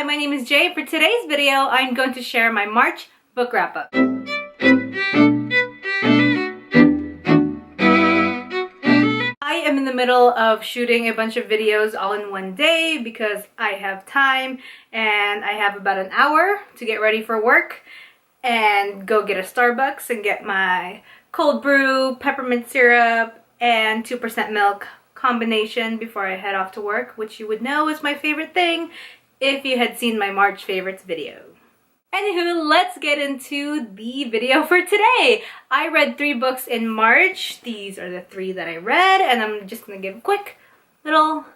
Hi, my name is Jay. For today's video, I'm going to share my March book wrap-up. I am in the middle of shooting a bunch of videos all in one day because I have time and I have about an hour to get ready for work and go get a Starbucks and get my cold brew, peppermint syrup, and 2% milk combination before I head off to work, which you would know is my favorite thing if you had seen my March favorites video. Anywho, let's get into the video for today. I read 3 books in March. These are the 3 that I read, and I'm just gonna give a quick little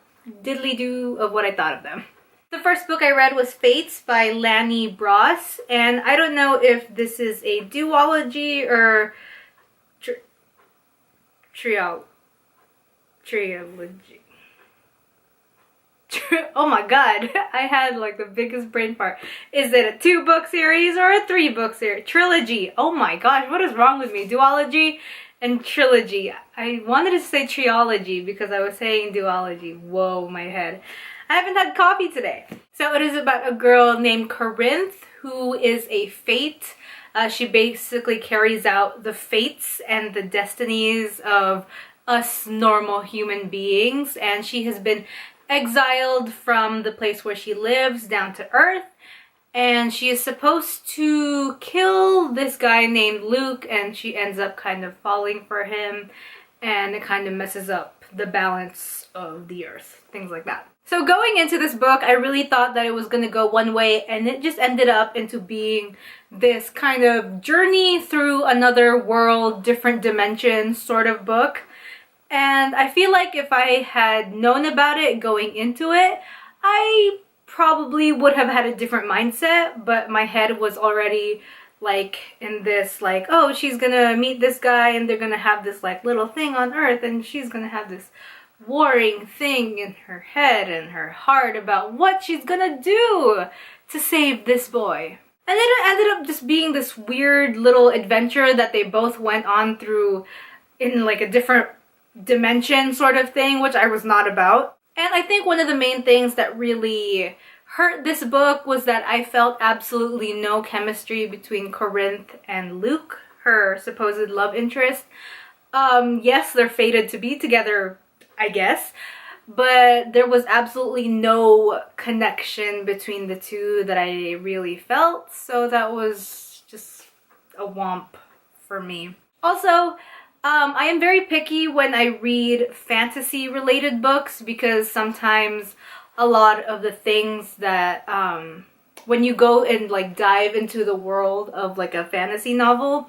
diddly-do of what I thought of them. The first book I read was Fates by Lanny Brose, and I don't know if this is a duology or trilogy. Oh my god, I had like the biggest brain fart. Is it a 2-book series or a 3-book series? Trilogy. Oh my gosh, what is wrong with me? Duology and trilogy. I wanted to say triology because I was saying duology. Whoa, my head. I haven't had coffee today. So it is about a girl named Corinth who is a fate. She basically carries out the fates and the destinies of us normal human beings, and she has been exiled from the place where she lives down to Earth, and she is supposed to kill this guy named Luke, and she ends up kind of falling for him, and it kind of messes up the balance of the Earth, things like that. So going into this book, I really thought that it was going to go one way, and it just ended up into being this kind of journey through another world, different dimensions sort of book. And I feel like if I had known about it going into it, I probably would have had a different mindset, but my head was already like in this like, oh, she's gonna meet this guy and they're gonna have this like little thing on Earth, and she's gonna have this warring thing in her head and her heart about what she's gonna do to save this boy. And then it ended up just being this weird little adventure that they both went on through in like a different dimension sort of thing, which I was not about. And I think one of the main things that really hurt this book was that I felt absolutely no chemistry between Corinth and Luke, her supposed love interest. Yes, they're fated to be together, I guess, but there was absolutely no connection between the two that I really felt, so that was just a womp for me. Also, I am very picky when I read fantasy-related books because sometimes a lot of the things that, when you go and like dive into the world of like a fantasy novel,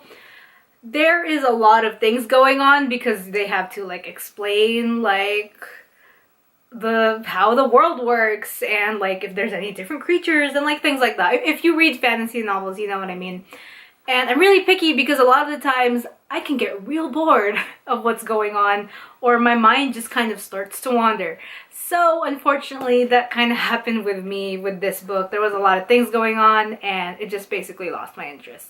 there is a lot of things going on because they have to like explain like how the world works and like if there's any different creatures and like things like that. If you read fantasy novels, you know what I mean. And I'm really picky because a lot of the times I can get real bored of what's going on, or my mind just kind of starts to wander. So unfortunately that kind of happened with me with this book. There was a lot of things going on and it just basically lost my interest.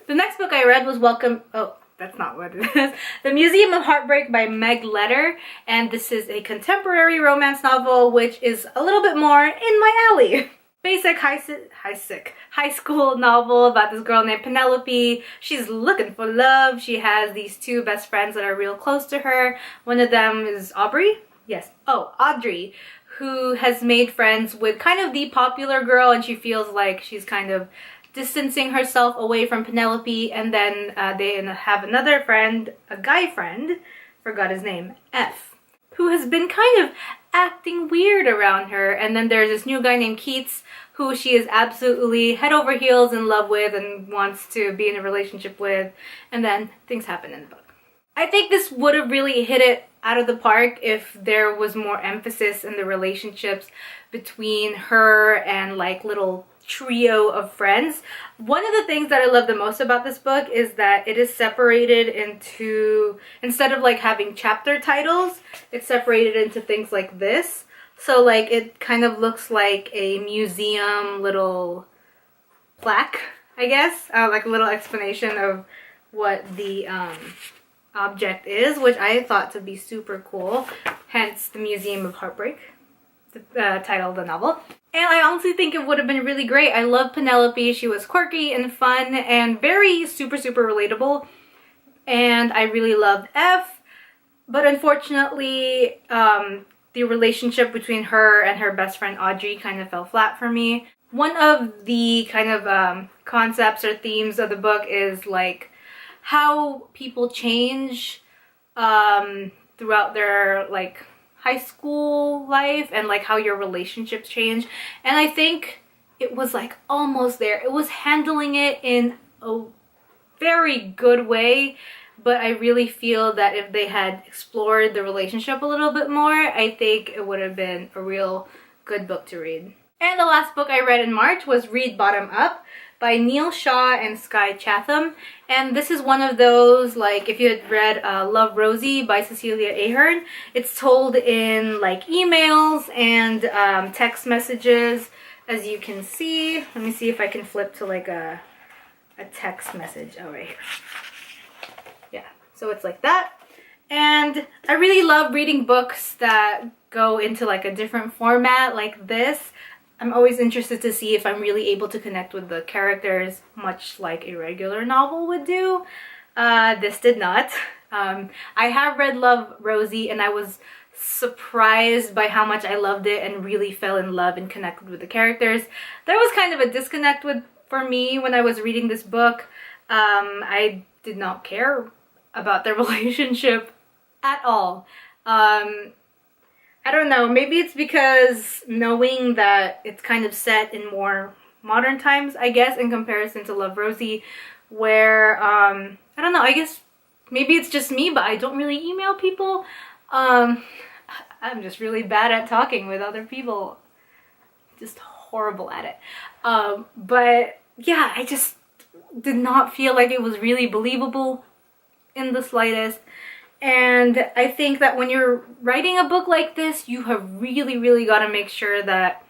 The next book I read was that's not what it is. The Museum of Heartbreak by Meg Letter, and this is a contemporary romance novel which is a little bit more in my alley. Basic high school novel about this girl named Penelope. She's looking for love. She has these 2 best friends that are real close to her. One of them is Aubrey. Yes. Oh, Audrey, who has made friends with kind of the popular girl, and she feels like she's kind of distancing herself away from Penelope. And then they have another friend, a guy friend, forgot his name, F, who has been kind of acting weird around her. And then there's this new guy named Keats who she is absolutely head over heels in love with and wants to be in a relationship with, and then things happen in the book. I think this would have really hit it out of the park if there was more emphasis in the relationships between her and like little trio of friends. One of the things that I love the most about this book is that it is separated into, instead of like having chapter titles, it's separated into things like this. So like it kind of looks like a museum little plaque, I guess, like a little explanation of what the object is, which I thought to be super cool, hence the Museum of Heartbreak. the title of the novel. And I honestly think it would have been really great. I love Penelope. She was quirky and fun and very super relatable. And I really loved F. But unfortunately, the relationship between her and her best friend Audrey kind of fell flat for me. One of the kind of concepts or themes of the book is like how people change throughout their like high school life, and like how your relationships change. And I think it was like almost there. It was handling it in a very good way, but I really feel that if they had explored the relationship a little bit more, I think it would have been a real good book to read. And the last book I read in March was Read Bottom Up by Neil Shaw and Sky Chatham. And this is one of those, like, if you had read Love, Rosie by Cecilia Ahern, it's told in like emails and text messages, as you can see. Let me see if I can flip to like a text message. Oh, right here. Yeah, so it's like that. And I really love reading books that go into like a different format like this. I'm always interested to see if I'm really able to connect with the characters, much like a regular novel would do. This did not. I have read Love, Rosie, and I was surprised by how much I loved it and really fell in love and connected with the characters. There was kind of a disconnect for me when I was reading this book. I did not care about their relationship at all. I don't know, maybe it's because knowing that it's kind of set in more modern times, I guess, in comparison to Love, Rosie, where, I don't know, I guess maybe it's just me, but I don't really email people. I'm just really bad at talking with other people. Just horrible at it. But yeah, I just did not feel like it was really believable in the slightest. And I think that when you're writing a book like this, you have really got to make sure that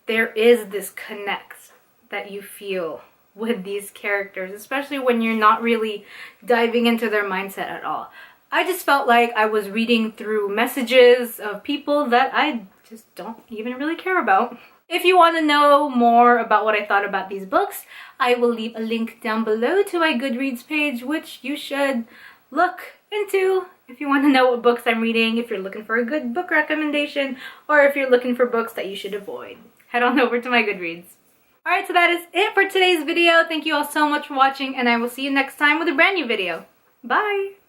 there is this connect that you feel with these characters, especially when you're not really diving into their mindset at all. I just felt like I was reading through messages of people that I just don't even really care about. If you want to know more about what I thought about these books, I will leave a link down below to my Goodreads page, which you should look into if you want to know what books I'm reading, if you're looking for a good book recommendation, or if you're looking for books that you should avoid. Head on over to my Goodreads. Alright, so that is it for today's video. Thank you all so much for watching, and I will see you next time with a brand new video. Bye!